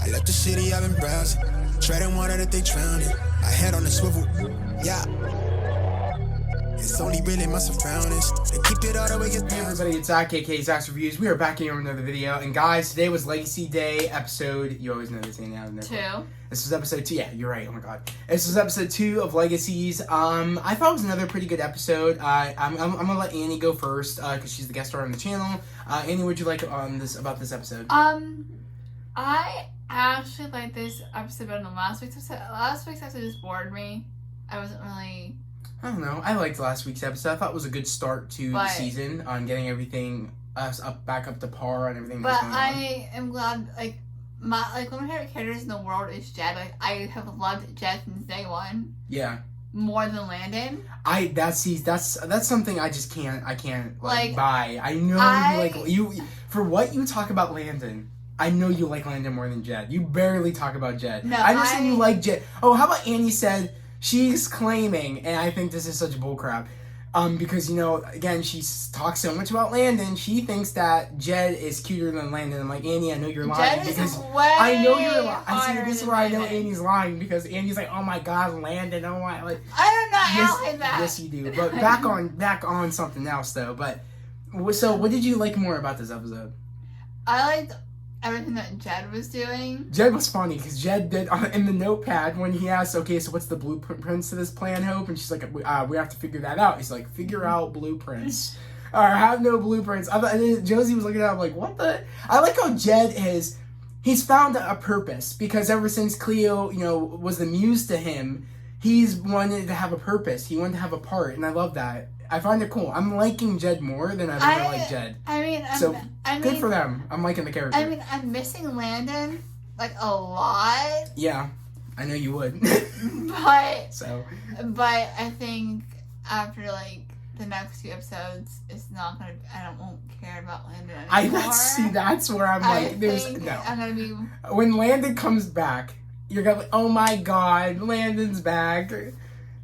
I left the city, I've been browsing. Treading water that they drowning. I head on the swivel, yeah. It's only really my surroundings. They keep it all the way at Hey everybody, it's Zach, aka Zach's Reviews. We are back here with another video. And guys, today was Legacy Day episode. You always know this thing now. 2. This is episode 2. Yeah, you're right. Oh my god. This is episode 2 of Legacies. I thought it was another pretty good episode. I'm gonna let Annie go first because she's the guest star on the channel. Annie, what'd you like about this episode? I actually liked this episode better than last week's episode. Last week's episode just bored me. I wasn't really... I don't know. I liked last week's episode. I thought it was a good start to the season on getting everything back up to par and everything that's going on. But I am glad, one of my favorite characters in the world is Jed. I have loved Jed since day one. Yeah. More than Landon. That's something I just can't buy. I know you for what you talk about Landon. I know you like Landon more than Jed. You barely talk about Jed. No, I understand you like Jed. Oh, how about Annie said she's claiming, and I think this is such bullcrap, because again she talks so much about Landon. She thinks that Jed is cuter than Landon. I'm like, Annie, I know you're lying because I know you're lying. I see, this is where I know Annie's lying because Annie's like, oh my god, Landon, oh my, like I don't like that. Yes, you do. But back on something else though. But so, what did you like more about this episode? I liked everything that Jed was doing. Jed was funny because Jed did in the notepad when he asked, okay, so what's the blueprints to this plan, Hope? And she's like, we have to figure that out. He's like, figure out blueprints. Or have no blueprints. Josie was looking at him like, what the? I like how Jed he's found a purpose because ever since Cleo, was the muse to him, he's wanted to have a purpose. He wanted to have a part, and I love that. I find it cool. I'm liking Jed more than I've ever liked Jed. Good for them. I'm liking the character. I mean, I'm missing Landon, a lot. Yeah, I know you would. But I think after, the next few episodes, it's not gonna, won't care about Landon anymore. That's where I'm like, I'm gonna be... When Landon comes back, you're gonna be, oh my god, Landon's back.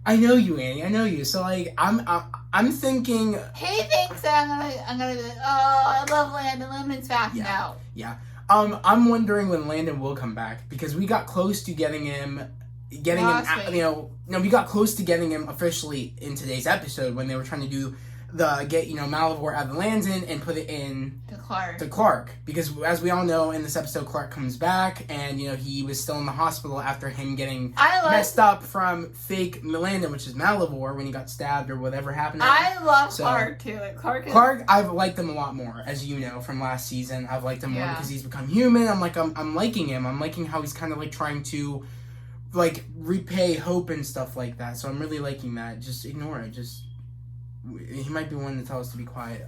I know you, Annie. I know you. So I'm thinking. He thinks that I'm gonna be like, oh, I love Landon. Landon's back now. Yeah. I'm wondering when Landon will come back because we got close to getting him. We got close to getting him officially in today's episode when they were trying to do get Malivore out of Landon and put it in to Clark because as we all know in this episode Clark comes back and he was still in the hospital after him getting messed up from fake Landon, which is Malivore, when he got stabbed or whatever happened to him. I love Clark too. Clark, I've liked him a lot more, as you know from last season. I've liked him more because he's become human. I'm liking him. I'm liking how he's kind of trying to repay Hope and stuff like that. So I'm really liking that. Just ignore it. He might be one to tell us to be quiet.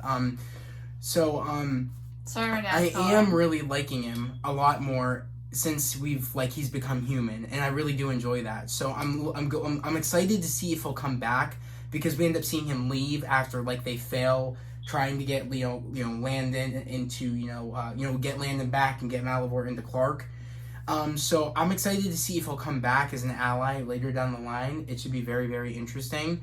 Sorry, I am really liking him a lot more since he's become human, and I really do enjoy that. So I'm excited to see if he'll come back because we end up seeing him leave after they fail trying to get Landon into get Landon back and get Malivore into Clark. So I'm excited to see if he'll come back as an ally later down the line. It should be very, very interesting.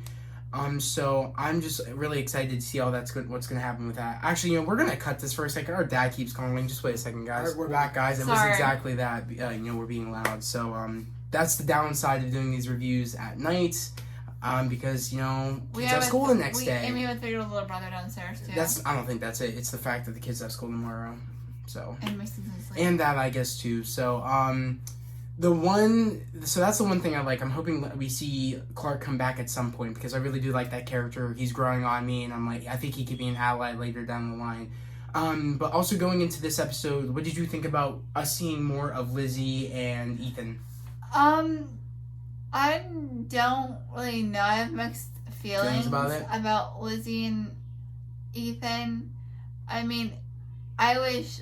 So I'm just really excited to see what's going to happen with that. Actually, we're going to cut this for a second. Our dad keeps calling. Just wait a second, guys. We're back, guys. It was exactly that. We're being loud. So, that's the downside of doing these reviews at night. Because, kids have school the next day. And we have a 3-year-old little brother downstairs, too. I don't think that's it. It's the fact that the kids have school tomorrow. So. And my season's sleep. And that, I guess, too. So, that's the one thing I like. I'm hoping that we see Clark come back at some point because I really do like that character. He's growing on me, and I think he could be an ally later down the line. But also going into this episode, what did you think about us seeing more of Lizzie and Ethan? I don't really know. I have mixed feelings about Lizzie and Ethan. I mean, I wish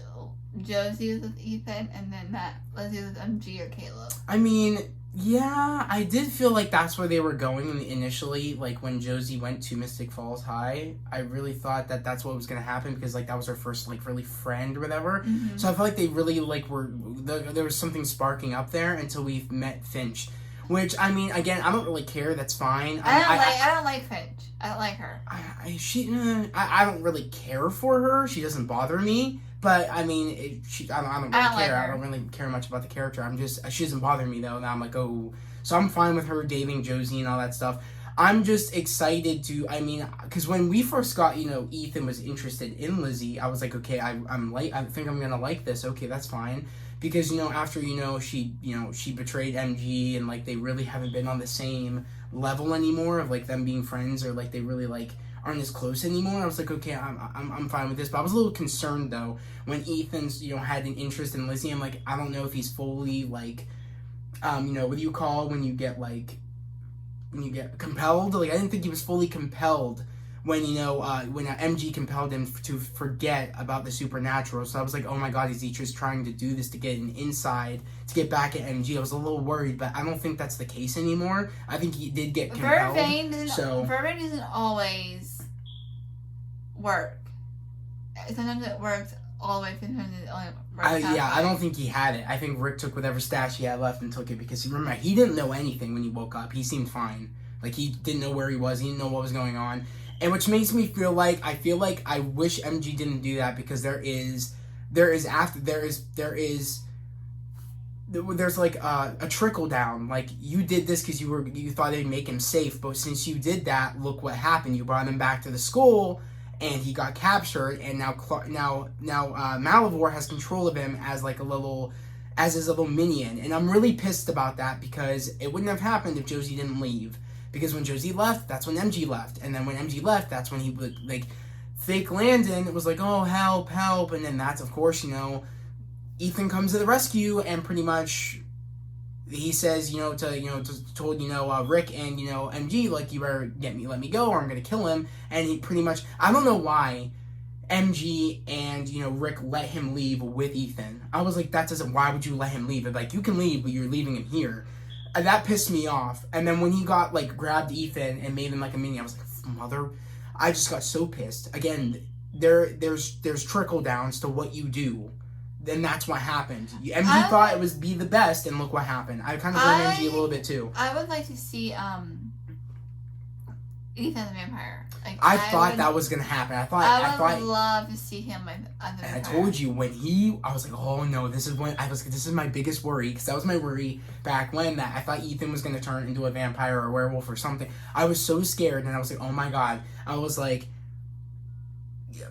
Josie was with Ethan and then that Lizzie was with MG or Caleb. I mean, yeah, I did feel like that's where they were going initially. When Josie went to Mystic Falls High, I really thought that that's what was going to happen because that was her first really friend or whatever. Mm-hmm. So I felt like they really there was something sparking up there until we met Finch. Which, I mean, again, I don't really care. That's fine. I don't like Finch. I don't like her. I don't really care for her. She doesn't bother me. But I mean, I don't really care. Like I don't really care much about the character. She doesn't bother me though. Now I'm like, oh, so I'm fine with her dating Josie and all that stuff. I'm just excited to. I mean, because when we first got, Ethan was interested in Lizzie, I was like, okay, I think I'm gonna like this. Okay, that's fine. Because after she betrayed MG and like they really haven't been on the same level anymore of like them being friends or like they really like aren't as close anymore. I was like, okay, I'm fine with this. But I was a little concerned though when Ethan's had an interest in Lizzie. I'm like, I don't know if he's fully like, what do you call when you get compelled? Like I didn't think he was fully compelled when MG compelled him to forget about the supernatural. So I was like, oh my god, is he just trying to do this to get an inside to get back at MG? I was a little worried, but I don't think that's the case anymore. I think he did get compelled. Vervain doesn't always work. Sometimes it works all the way, sometimes it only works I don't think he had it. I think Rick took whatever stash he had left and took it because remember, he didn't know anything when he woke up. He seemed fine. Like he didn't know where he was. He didn't know what was going on. And which makes me feel like I wish MG didn't do that because there's like a trickle down. Like you did this because you thought it'd make him safe, but since you did that, look what happened. You brought him back to the school, and he got captured. And now Malivore has control of him as his little minion. And I'm really pissed about that because it wouldn't have happened if Josie didn't leave. Because when Josie left, that's when MG left. And then when MG left, that's when he would, like, fake Landon. It was like, oh, help, help. And then that's, of course, Ethan comes to the rescue and pretty much he says, told Rick and, MG, like, you better let me go or I'm going to kill him. And he pretty much, I don't know why MG and, Rick let him leave with Ethan. I was like, why would you let him leave? Like, you can leave, but you're leaving him here. That pissed me off. And then when he got, like, grabbed Ethan and made him like a minion, I was like, mother. I just got so pissed. Again, there's trickle downs to what you do. And that's what happened. MG thought it was be the best, and look what happened. I kind of blame MG a little bit, too. I would like to see, Ethan the vampire. Like, I thought that was gonna happen. I would love to see him as a vampire. I told you I was like, oh no, this is my biggest worry because that was my worry back when that I thought Ethan was gonna turn into a vampire or a werewolf or something. I was so scared and I was like, oh my god. I was like,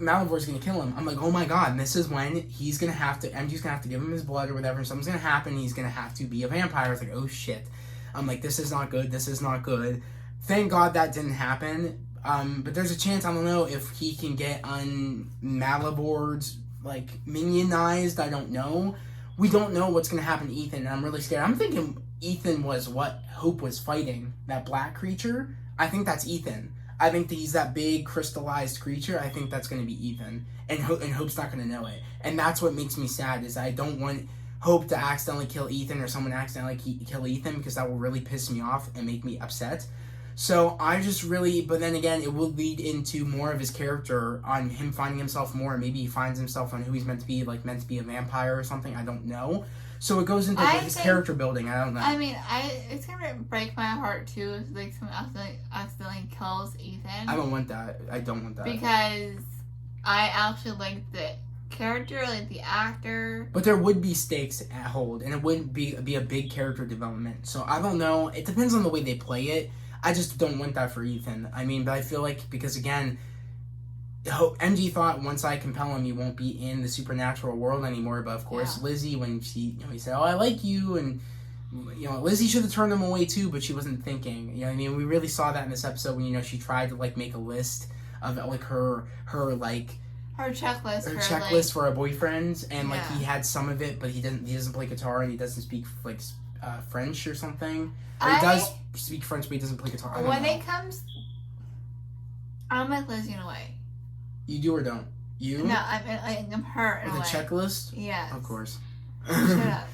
Malivor's gonna kill him. I'm like, oh my god, and this is when MG's gonna have to give him his blood or whatever. Something's gonna happen. He's gonna have to be a vampire. I was like, oh shit. I'm like, this is not good. This is not good. Thank God that didn't happen. But there's a chance, I don't know, if he can get on Malivor's, like, minionized. I don't know. We don't know what's going to happen to Ethan, and I'm really scared. I'm thinking Ethan was what Hope was fighting, that black creature. I think that's Ethan. I think that he's that big crystallized creature. I think that's going to be Ethan. And Hope's not going to know it. And that's what makes me sad, is I don't want Hope to accidentally kill Ethan or someone accidentally kill Ethan, because that will really piss me off and make me upset. So I just really, but then again, it will lead into more of his character on him finding himself more. Maybe he finds himself on who he's meant to be a vampire or something. I don't know. So it goes into his character building. I don't know. I mean, it's gonna break my heart too if like someone accidentally kills Ethan. I don't want that. Because I actually like the character, like the actor. But there would be stakes at hold, and it wouldn't be a big character development. So I don't know. It depends on the way they play it. I just don't want that for Ethan. I mean, but I feel like, because again, MG thought once I compel him, he won't be in the supernatural world anymore. But of course, yeah. Lizzie, when he said, "Oh, I like you," and Lizzie should have turned him away too, but she wasn't thinking. You know what I mean? We really saw that in this episode when she tried to like make a list of like her checklist for her boyfriends, and like he had some of it, but he doesn't play guitar and he doesn't speak like French or something. Or he does speak French, but he doesn't play guitar. It comes, I'm like Lizzie in a way. You do or don't? You? No, I'm her in a way. With a checklist? Yes. Of course. Shut up.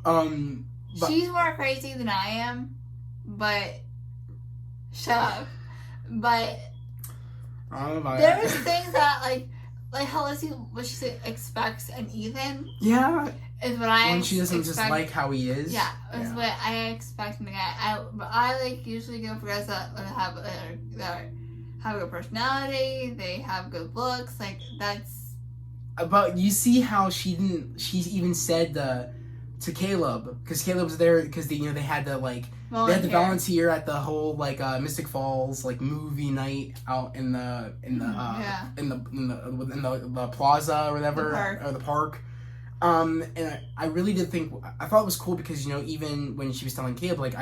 But she's more crazy than I am, but shut up. But there is things that like how Lizzie, what she expects an Ethan. Yeah. Is what I when she doesn't just like how he is. Yeah, is what I expect in a guy. But I like usually go for guys that have a good personality. They have good looks. Like that's But you see how she even said to Caleb, because Caleb was there because they had to like they had to volunteer at the whole like Mystic Falls like movie night out in the plaza or whatever, or the park. And I really did think, I thought it was cool because even when she was telling Caleb like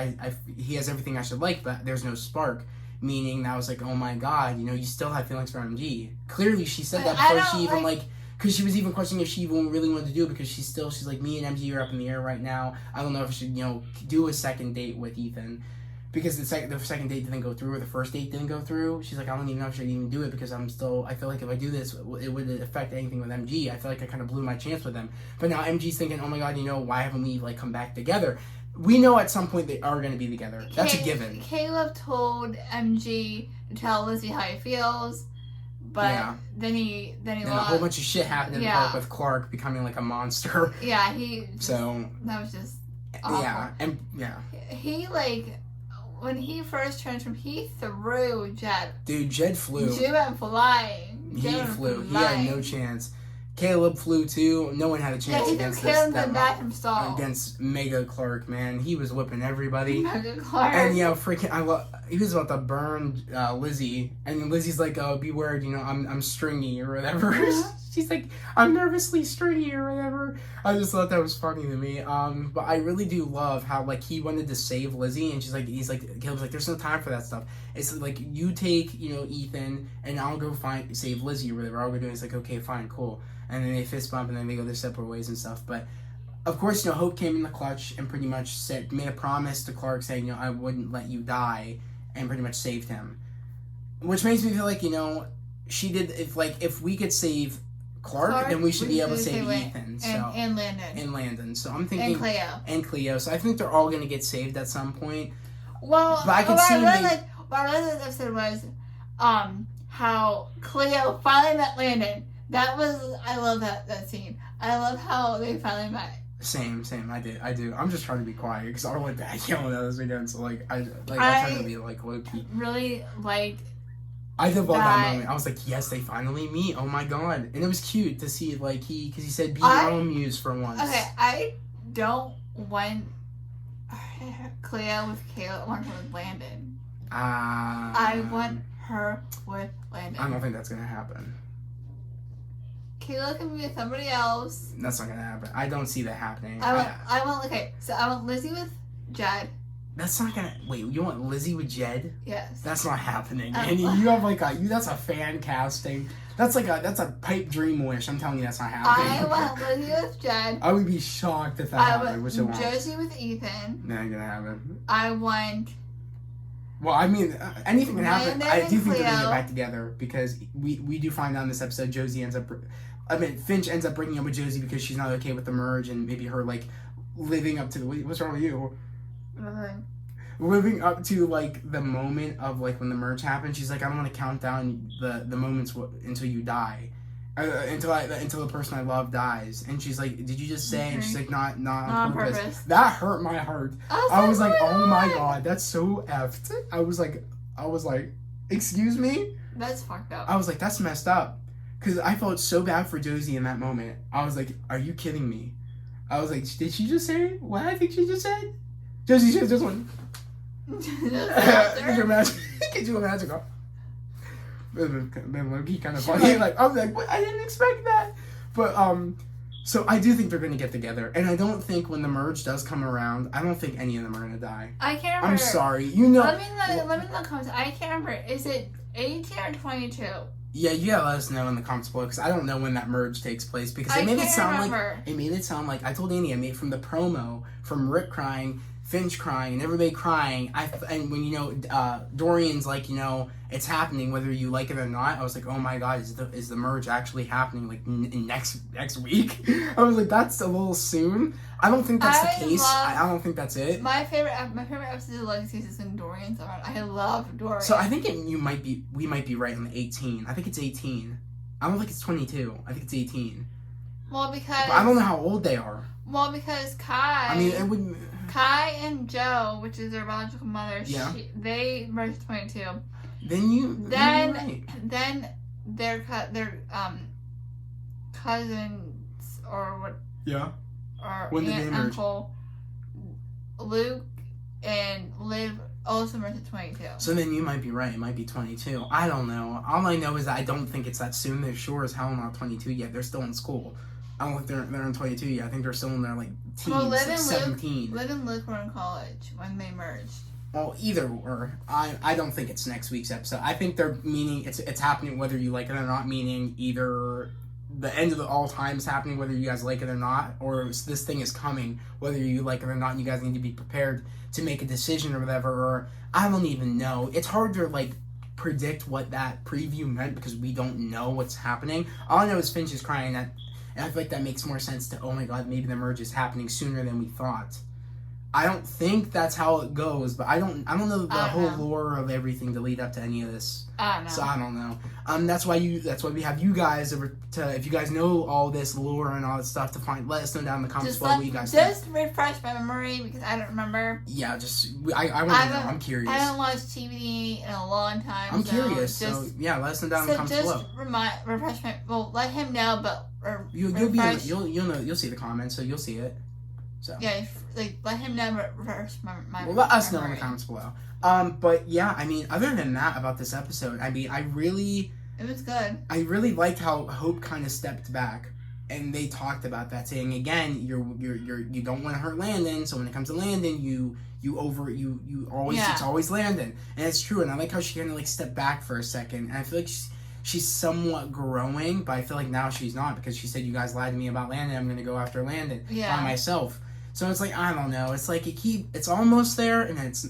he has everything I should like, but there's no spark, meaning that I was like, oh my god, you still have feelings for MG. Clearly she said that before she even like. Because she was even questioning if she even really wanted to do it, because she's like, me and MG are up in the air right now. I don't know if I should, do a second date with Ethan. Because the second date didn't go through, or the first date didn't go through. She's like, I don't even know if I should even do it, because I feel like if I do this, it would affect anything with MG. I feel like I kind of blew my chance with him. But now MG's thinking, oh my god, why haven't we, like, come back together? We know at some point they are going to be together. That's a given. Caleb told MG to tell Lizzie how he feels. But then a whole bunch of shit happened in the park with Clark becoming like a monster. Yeah, that was just awful. He like, when he first transformed, he threw Jed. Dude, Jed flew. Jed went flying. He flew. He had no chance. Caleb flew too. No one had a chance against against Mega Clark, man. He was whipping everybody. Mega Clark. And he was about to burn Lizzie, and Lizzie's like, "Oh, be worried, I'm stringy or whatever." She's like, "I'm nervously stringy or whatever." I just thought that was funny to me. But I really do love how like he wanted to save Lizzie, and he's like, Caleb's like, "There's no time for that stuff. It's like you take Ethan, and I'll go save Lizzie or whatever. I'll go do it." It's like, okay, fine, cool. And then they fist bump, and then they go their separate ways and stuff. But of course, Hope came in the clutch and pretty much made a promise to Clark saying, I wouldn't let you die, and pretty much saved him. Which makes me feel like, she did, if we could save Clark, then we should be able to save Ethan. And Landon. So I'm thinking... And Cleo. So I think they're all going to get saved at some point. Well, but I could see... What I really liked episode was how Cleo finally met Landon. I love that scene. I love how they finally met. Same. I do. I'm just trying to be quiet because I don't want that yelling at us again. So I try to be like low key. Really liked. I did love that moment. I was like, yes, they finally meet. Oh my god, and it was cute to see because he said, be your own muse for once. Okay, I don't want Cleo with Caleb. I want her with Landon. I want her with Landon. I don't think that's gonna happen. Kayla can be with somebody else. That's not gonna happen. I don't see that happening. I want Lizzie with Jed. That's not gonna. Wait, you want Lizzie with Jed? Yes. That's not happening. And you have that's a fan casting. That's a pipe dream wish. I'm telling you, that's not happening. I want Lizzie with Jed. I would be shocked if that happened. I want Josie with Ethan. That ain't gonna happen. I want. Well, I mean, anything can happen. I do think they're gonna get back together because we do find out in this episode Finch ends up breaking up with Josie because she's not okay with the merge, and maybe her like living up to what's wrong with you? Nothing. Living up to like the moment of like when the merge happened. She's like, I don't want to count down the moments until you die, until the person I love dies. And she's like, did you just say? Okay. And she's like, not on purpose. That hurt my heart. I was like, oh my god, that's so effed. I was like, excuse me? That's fucked up. I was like, that's messed up. Because I felt so bad for Josie in that moment. I was like, are you kidding me? I was like, did she just say what I think she just said? Josie should have just went. Could you imagine? Could you imagine? Been low-key kind of funny. Like, I was like, what? I didn't expect that. But, so I do think they're going to get together. And I don't think when the merge does come around, I don't think any of them are going to die. I can't remember. I'm sorry. Let me know in the comments. I can't remember. Is it 18 or 22? Yeah, you gotta let us know in the comments below because I don't know when that merge takes place because it made it sound like I told Annie I made from the promo from Rick crying, Finch crying, and everybody crying. And when Dorian's like it's happening whether you like it or not. I was like, oh my god, is the merge actually happening like next week? I was like, that's a little soon. I don't think that's the case. I don't think that's it. My favorite episode of Legacies is when Dorian's around. I love Dorian. So I think we might be right on the 18. I think it's 18. I don't think it's 22. I think it's 18. Well, because but I don't know how old they are. Well, because Kai. I mean, it would. Kai and Joe, which is their biological mother, they merged 22. Then their cousins or what? Yeah. Or When did aunt they and merge? uncle, Luke and Liv also merged at 22. So then you might be right. It might be 22. I don't know. All I know is that I don't think it's that soon. They're sure as hell not 22 yet. They're still in school. I don't think they're in 22 yet. I think they're still in their teens, Well, Liv and 17. Liv and Luke were in college when they merged. Well, either or. I don't think it's next week's episode. I think they're meaning it's happening whether you like it or not. Meaning either the end of all time is happening whether you guys like it or not, or this thing is coming whether you like it or not. And you guys need to be prepared to make a decision or whatever. Or I don't even know. It's hard to predict what that preview meant because we don't know what's happening. All I know is Finch is crying that, and I feel like that makes more sense to, oh my god, maybe the merge is happening sooner than we thought. I don't think that's how it goes, but I don't know the whole lore of everything to lead up to any of this. I don't know. So I don't know. That's why we have you guys if you guys know all this lore and all that stuff let us know down in the comments below what you guys think. Just refresh my memory because I don't remember. Yeah, I want to know. I'm curious. I haven't watched TV in a long time. I'm curious. So yeah, let us know down in the comments below. Refresh my. Well, let him know, but you'll know. You'll see the comments, so you'll see it. So yeah, let him know. Refresh my. Well, let us know in the comments below. But yeah, I mean, other than that about this episode, I mean, it was good. I really liked how Hope kind of stepped back, and they talked about that, saying again, you don't want to hurt Landon, so when it comes to Landon, you always it's always Landon, and it's true. And I like how she kind of stepped back for a second, and I feel like she's somewhat growing, but I feel like now she's not because she said, "You guys lied to me about Landon. I'm gonna go after Landon by myself." So it's I don't know. It's it's almost there, and then it's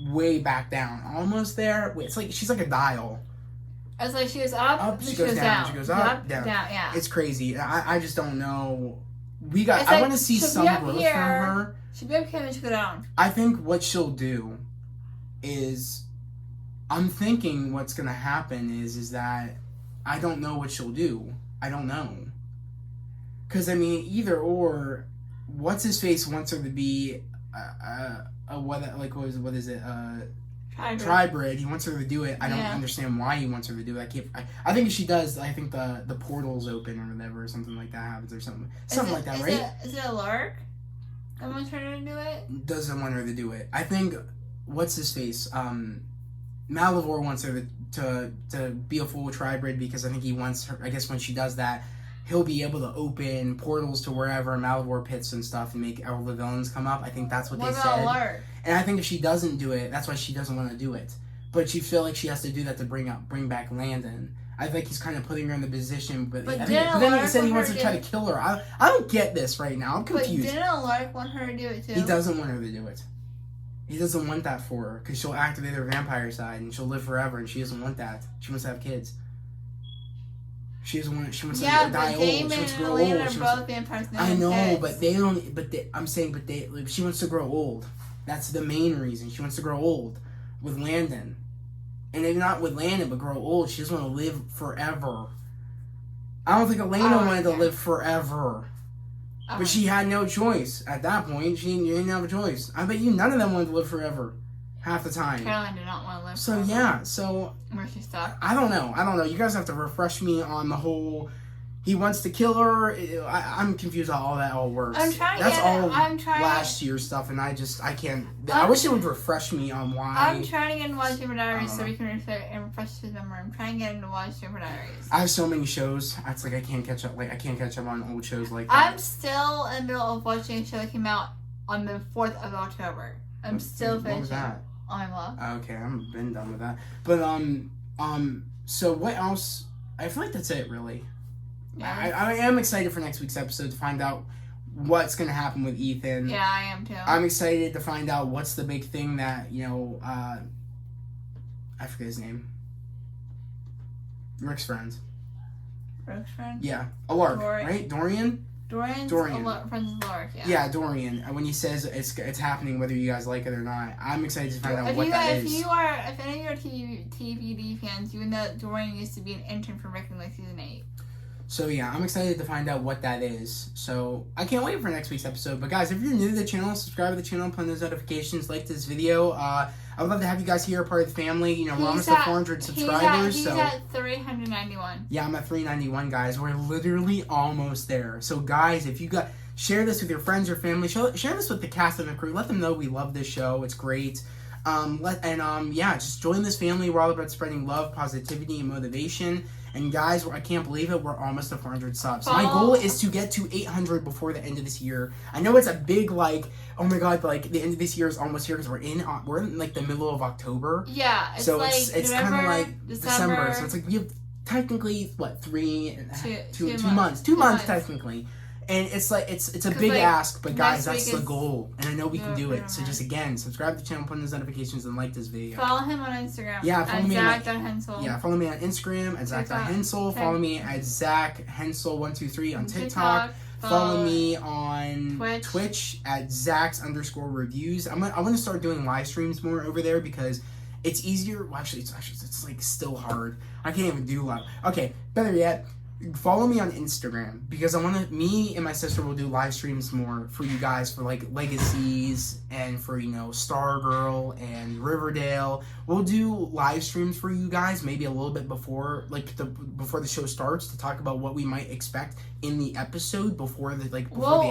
way back down. Almost there. It's she's like a dial. It's she goes up, she goes down. She goes up, down. Yeah. It's crazy. I just don't know. I want to see some growth from her. She'll be up here and she'll go down. I think what she'll do is, I'm thinking what's gonna happen is that I don't know what she'll do. I don't know. Because I mean, either or. What's his face wants her to be what is it? Tribrid. He wants her to do it. I don't understand why he wants her to do it. I think if she does, I think the portal's open or whatever, or something like that happens, or something like that, right? Is it a lark that wants her to do it? Doesn't want her to do it. I think what's his face? Malivore wants her to be a full Tribrid because I think he wants her. I guess when she does that, he'll be able to open portals to wherever Malivore pits and stuff and make all the villains come up. I think that's what they said. What about Lark? And I think if she doesn't do it, that's why she doesn't want to do it. But she feel like she has to do that to bring back Landon. I think he's kind of putting her in the position, but then he said he wants to try to kill her. I don't get this right now. I'm confused. But didn't Lark want her to do it too? He doesn't want her to do it. He doesn't want that for her because she'll activate her vampire side and she'll live forever, and she doesn't want that. She wants to have kids. She doesn't want. She wants to die old. She wants to grow old. I know, but they don't. I'm saying, she wants to grow old. That's the main reason. She wants to grow old with Landon, and maybe not with Landon, but grow old. She doesn't want to live forever. I don't think Elena wanted to live forever, but she had no choice at that point. She didn't have a choice. I bet you none of them wanted to live forever. Half the time. Caroline did not want to live forever. Yeah, so... Where she stuck. I don't know. You guys have to refresh me on the whole... He wants to kill her. I'm confused how all that all works. Last year's stuff, and I can't... I wish it would refresh me on why... I'm trying to get into Watch Super Diaries so we can refresh his memory. I'm trying to get into Watch Super Diaries. I have so many shows. It's I can't catch up. I can't catch up on old shows like that. I'm still in the middle of watching a show that came out on the 4th of October. I'm still finishing. What was that? I'm love. Okay, I'm been done with that. But so what else? I feel like that's it, really. Yeah. I am excited for next week's episode to find out what's gonna happen with Ethan. Yeah, I am too. I'm excited to find out what's the big thing that I forget his name. Rick's friend. Rick's friend. Yeah, a lark, right? Dorian. Dorian. Friends with Lark, yeah. Yeah, Dorian. When he says it's happening whether you guys like it or not, I'm excited to find out what that is. If any of you are TVD fans, you know that Dorian used to be an intern for Rick in season 8. So yeah, I'm excited to find out what that is. So I can't wait for next week's episode. But guys, if you're new to the channel, subscribe to the channel, put on those notifications, like this video. I would love to have you guys here, part of the family. You know, we're almost at 400 subscribers. He's at 391. Yeah, I'm at 391, guys. We're literally almost there. So, guys, if you got... Share this with your friends or family. Share this with the cast and the crew. Let them know we love this show. It's great. Just join this family. We're all about spreading love, positivity, and motivation. And guys, I can't believe it. We're almost at 400 subs. My goal is to get to 800 before the end of this year. I know it's a big, like, oh my god, like the end of this year is almost here because we're in like the middle of October. Yeah, it's so it's kind of like December. So it's like we have technically what two months. 2 months technically. And it's like it's a big ask, but guys, that's the goal, and I know we can do it. So just again, subscribe to the channel, put on those notifications, and like this video. Follow him on Instagram. Yeah, follow me at Zach.Hensel. Yeah, follow me on Instagram at Zach.Hensel. Follow me at ZachHensel123 on TikTok. Follow me on Twitch at Zachs_reviews. I want to start doing live streams more over there because it's easier. Well, actually, it's like still hard. I can't even do live. Okay, better yet. Follow me on Instagram because me and my sister will do live streams more for you guys for like Legacies and for, you know, Stargirl and Riverdale. We'll do live streams for you guys maybe a little bit before the show starts to talk about what we might expect in the episode before the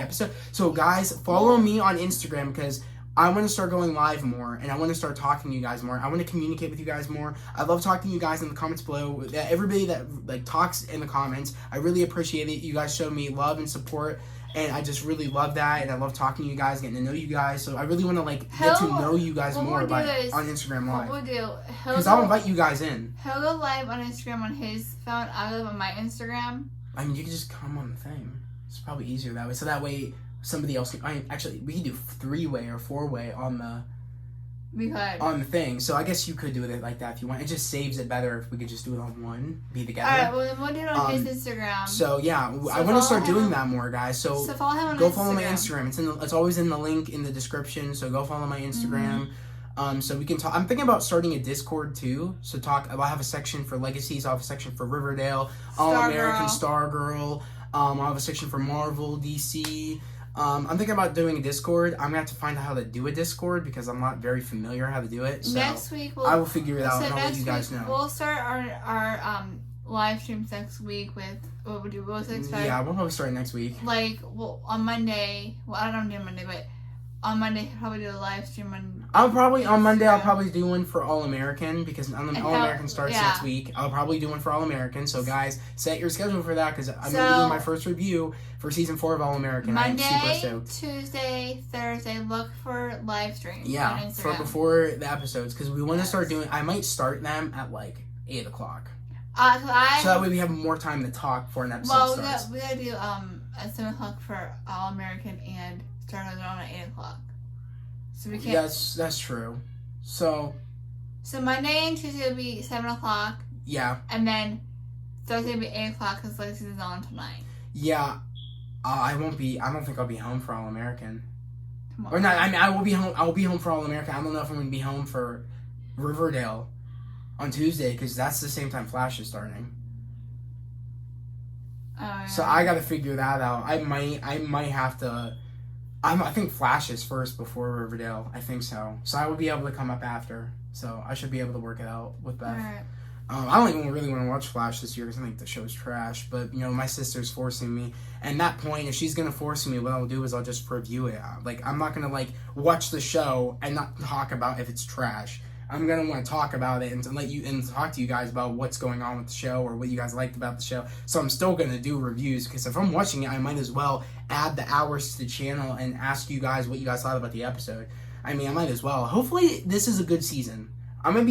episode. So guys, follow me on Instagram because I want to start going live more, and I want to start talking to you guys more. I want to communicate with you guys more. I love talking to you guys in the comments below. Everybody that like talks in the comments, I really appreciate it. You guys show me love and support, and I just really love that. And I love talking to you guys, getting to know you guys. So I really want to get to know you guys more on Instagram Live. What we'll do? Because I'll invite you guys in. He'll go live on Instagram on his phone. I'll go on my Instagram. I mean, you can just come on the thing. It's probably easier that way. So that way. Somebody else can, actually, we can do 3-way or 4-way on the thing. So I guess you could do it like that if you want. It just saves it better if we could just do it on one, be together. Alright, well, we'll do it on his Instagram. So yeah, I want to start doing that more, guys. So follow him on go follow my Instagram. It's always in the link in the description. So go follow my Instagram. So we can talk. I'm thinking about starting a Discord too. So I'll have a section for Legacies. I'll have a section for Riverdale, All American, Stargirl. I'll have a section for Marvel, DC. I'm thinking about doing a Discord. I'm gonna have to find out how to do a Discord because I'm not very familiar how to do it. So next week I will figure it out and I'll let you guys know. We'll start our live streams next week with what we'll do. We'll expect. Yeah, we'll probably start next week. Like on Monday. Well, I don't know Monday, but on Monday he'll probably do a live stream on. On Monday I'll probably do one for All American because All American starts next week. I'll probably do one for All American. So guys, set your schedule for that because I'm gonna do my first review for season 4 of All American. Monday, Tuesday, Thursday. Look for live streams. Yeah, on Instagram. For before the episodes because we want to start doing. I might start them at like 8 o'clock. So that way we have more time to talk before an episode starts. We gotta do at 7 o'clock for All American and start on at 8 o'clock. So we can't. That's true. So Monday and Tuesday will be 7 o'clock. Yeah. And then Thursday will be 8 o'clock because Legacies is on tonight. Yeah. I won't be. I don't think I'll be home for All American. Tomorrow. Or not. I mean, I will be home. I will be home for All American. I don't know if I'm going to be home for Riverdale on Tuesday because that's the same time Flash is starting. Oh, yeah. So I got to figure that out. I might have to. I think Flash is first before Riverdale. I think so. So I will be able to come up after. So I should be able to work it out with Beth. Right. I don't even really want to watch Flash this year because I think the show's trash. But, you know, my sister's forcing me. And at that point, if she's going to force me, what I'll do is I'll just review it. Like, I'm not going to, like, watch the show and not talk about if it's trash. I'm going to want to talk about it and talk to you guys about what's going on with the show or what you guys liked about the show. So I'm still going to do reviews because if I'm watching it, I might as well add the hours to the channel and ask you guys what you guys thought about the episode. I mean, I might as well. Hopefully, this is a good season. I'm gonna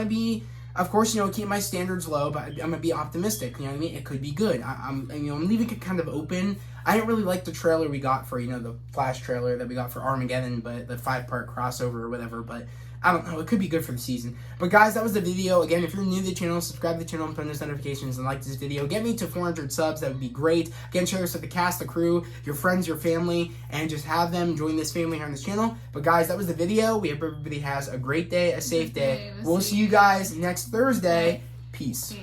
be, of course, you know, keep my standards low, but I'm gonna be optimistic. You know what I mean? It could be good. I'm leaving it kind of open. I didn't really like the trailer we got for, you know, the Flash trailer that we got for Armageddon, but the 5-part crossover or whatever. But I don't know. It could be good for the season. But guys, that was the video. Again, if you're new to the channel, subscribe to the channel and turn on notifications and like this video. Get me to 400 subs. That would be great. Again, share this with the cast, the crew, your friends, your family, and just have them join this family here on this channel. But guys, that was the video. We hope everybody has a great day, a safe day. We'll see you guys next Thursday. Peace.